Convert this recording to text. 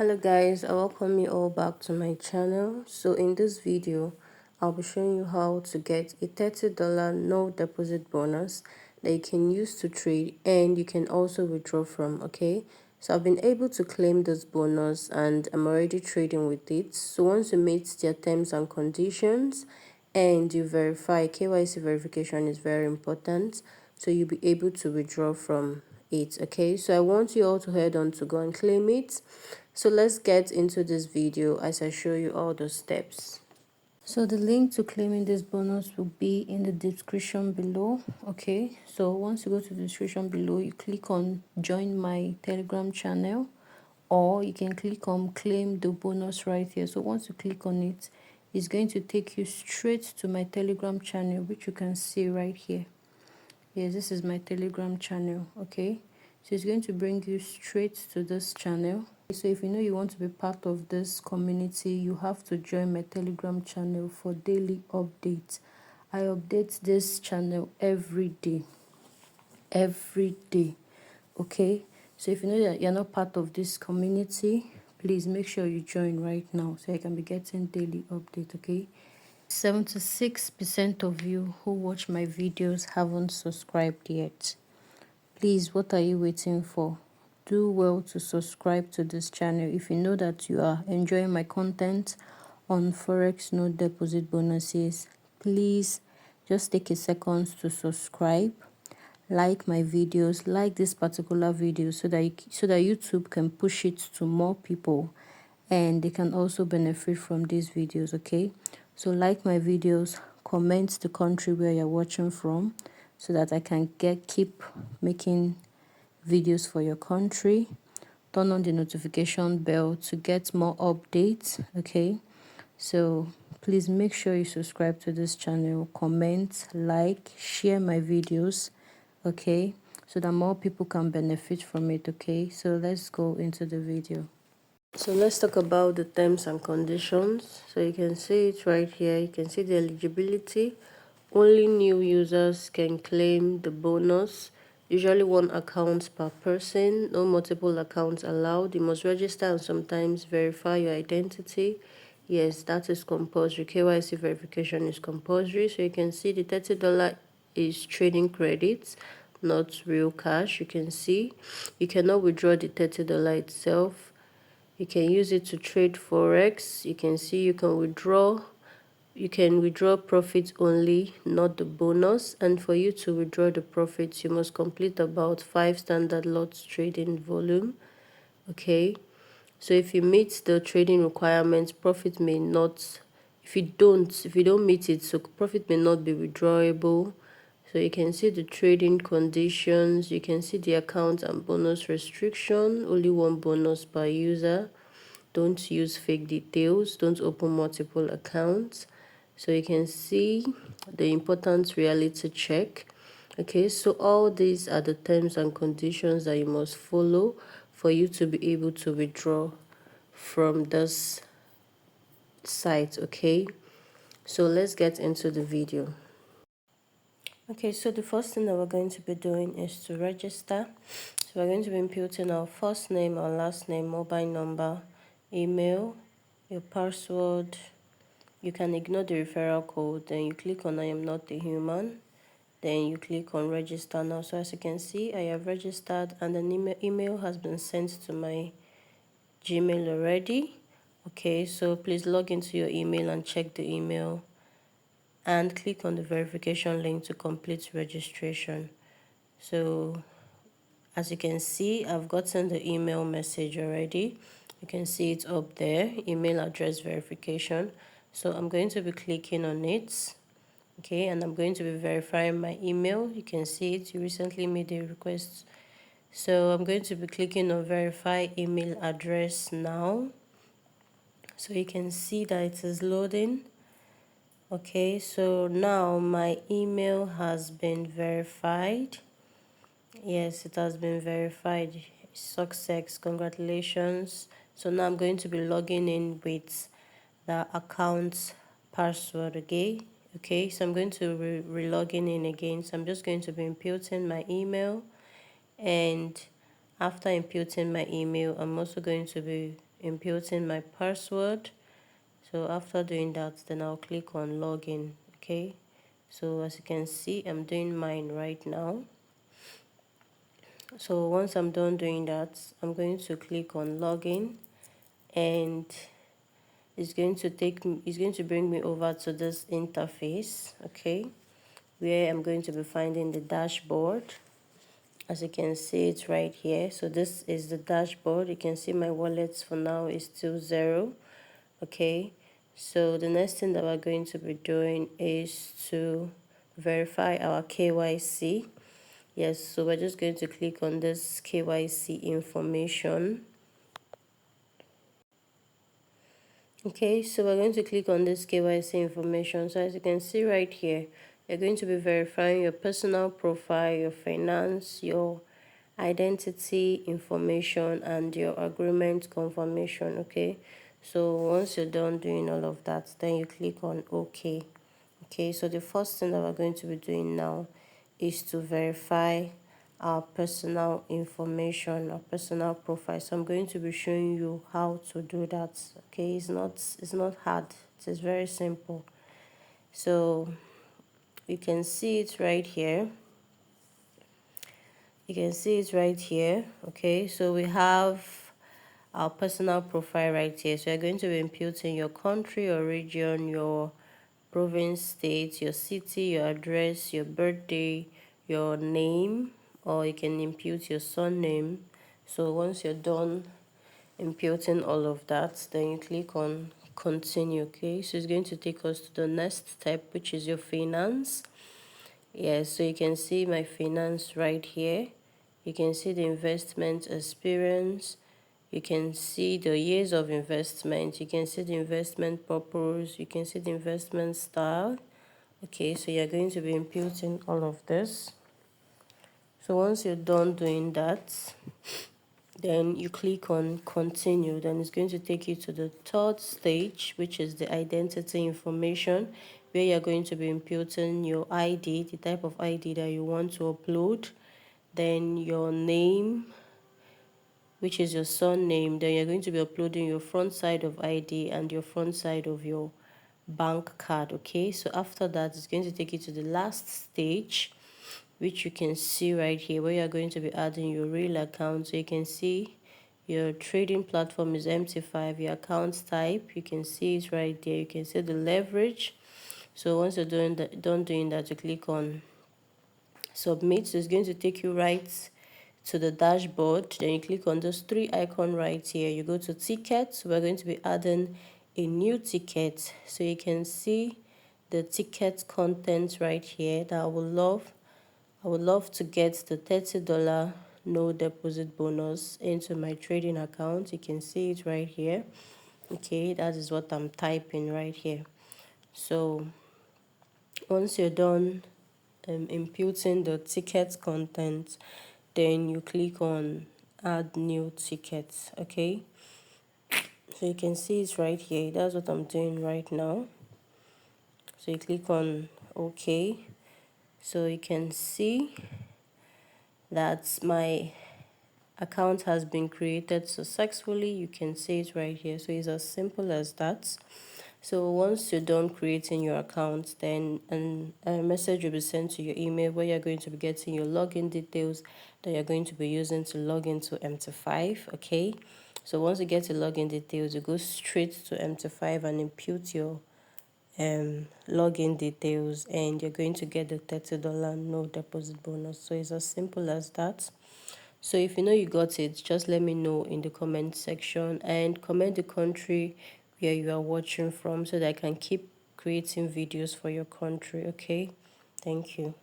Hello guys, I welcome you all back to my channel. So in this video I'll be showing you how to get a $30 no deposit bonus that you can use to trade and you can also withdraw from. Okay, so I've been able to claim this bonus and I'm already trading with it. So once you meet their terms and conditions and you verify, KYC verification is very important, so you'll be able to withdraw from it. Okay, so I want you all to head on to go and claim it. So let's get into this video as I show you all the steps. So the link to claiming this bonus will be in the description below. Okay, so once you go to the description below, you click on join my Telegram channel, or you can click on claim the bonus right here. So once you click on it, it's going to take you straight to my Telegram channel, which you can see right here. Yes, this is my Telegram channel. Okay, so it's going to bring you straight to this channel. So if you know you want to be part of this community, you have to join my Telegram channel for daily updates. I update this channel every day. Okay, so if you know that you're not part of this community, please make sure you join right now so you can be getting daily update. Okay, 76% of you who watch my videos haven't subscribed yet. Please, what are you waiting for? Do well to subscribe to this channel if you know that you are enjoying my content on Forex no deposit bonuses. Please just take a second to subscribe, like my videos, like this particular video so that YouTube can push it to more people and they can also benefit from these videos. Okay, so like my videos, comment the country where you're watching from so that I can keep making videos for your country. Turn on the notification bell to get more updates. Okay, so please make sure you subscribe to this channel, comment, like, share my videos. Okay, so that more people can benefit from it. Okay, so let's go into the video. So let's talk about the terms and conditions. So you can see it right here. You can see the eligibility. Only new users can claim the bonus. Usually one account per person. No multiple accounts allowed. You must register and sometimes verify your identity. Yes, that is compulsory. KYC verification is compulsory. So you can see the $30 is trading credits, not real cash. You can see you cannot withdraw the $30 itself. You can use it to trade Forex. You can see you can withdraw profits only, not the bonus. And for you to withdraw the profits, you must complete about 5 standard lots trading volume. Okay, so if you meet the trading requirements, profit may not, if you don't meet it, so profit may not be withdrawable. So you can see the trading conditions, you can see the account and bonus restriction, only one bonus per user. Don't use fake details, don't open multiple accounts. So you can see the important reality check. Okay, so all these are the terms and conditions that you must follow for you to be able to withdraw from this site. Okay, so let's get into the video. Okay, so the first thing that we're going to be doing is to register. So we're going to be inputting our first name, our last name, mobile number, email, your password. You can ignore the referral code, then you click on I am not a human, then you click on register now. So as you can see, I have registered and an email has been sent to my Gmail already. Okay, so please log into your email and check the email and click on the verification link to complete registration. So as you can see, I've gotten the email message already. You can see it up there, email address verification. So I'm going to be clicking on it. Okay, and I'm going to be verifying my email. You can see it, you recently made a request. So I'm going to be clicking on verify email address now. So you can see that it is loading. Okay, so now my email has been verified. Yes, it has been verified. Success, congratulations. So now I'm going to be logging in with the account password again. Okay, so I'm going to re-logging in again. So I'm just going to be inputting my email, and after inputting my email, I'm also going to be inputting my password. So after doing that, then I'll click on login. Okay, so as you can see, I'm doing mine right now. So once I'm done doing that, I'm going to click on login, and it's going to bring me over to this interface, okay, where I'm going to be finding the dashboard. As you can see, it's right here. So this is the dashboard. You can see my wallets for now is still 0. Okay, so the next thing that we're going to be doing is to verify our KYC. Yes, so we're just going to click on this KYC information. Okay, so we're going to click on this KYC information. So as you can see right here, you're going to be verifying your personal profile, your finance, your identity information, and your agreement confirmation. Okay, so once you're done doing all of that, then you click on OK. Okay, so the first thing that we're going to be doing now is to verify our personal information, our personal profile. So I'm going to be showing you how to do that. Okay, it's not hard, it is very simple. So you can see it right here. You can see it right here. Okay, so we have our personal profile right here. So you're going to be inputting your country or region, your province, state, your city, your address, your birthday, your name, or you can input your surname. So once you're done inputting all of that, then you click on continue. Okay, so it's going to take us to the next step, which is your finance. Yes, so you can see my finance right here. You can see the investment experience. You can see the years of investment. You can see the investment purpose. You can see the investment style. Okay, so you're going to be inputting all of this. So once you're done doing that, then you click on continue. Then it's going to take you to the third stage, which is the identity information, where you're going to be inputting your ID, the type of ID that you want to upload, then your name, which is your surname. Then you're going to be uploading your front side of ID and your front side of your bank card. Okay, so after that, it's going to take you to the last stage, which you can see right here, where you're going to be adding your real account. So you can see your trading platform is MT5, your account type, you can see it right there. You can see the leverage. So once you're done doing that, you click on submit. So it's going to take you right to the dashboard. Then you click on those 3 icons right here. You go to tickets. We're going to be adding a new ticket. So you can see the ticket content right here that I would love to get the $30 no deposit bonus into my trading account. You can see it right here. Okay, that is what I'm typing right here. So once you're done inputting the ticket content, then you click on add new tickets. Okay, so you can see it right here. That's what I'm doing right now. So you click on OK. So you can see that my account has been created successfully. You can see it right here. So it's as simple as that. So once you're done creating your account, then a message will be sent to your email where you're going to be getting your login details that you're going to be using to log into MT5. Okay, so once you get your login details, you go straight to MT5 and input your login details, and you're going to get the $30 no deposit bonus. So it's as simple as that. So if you know you got it, just let me know in the comment section, and comment the country where you are watching from so that I can keep creating videos for your country. Okay, thank you.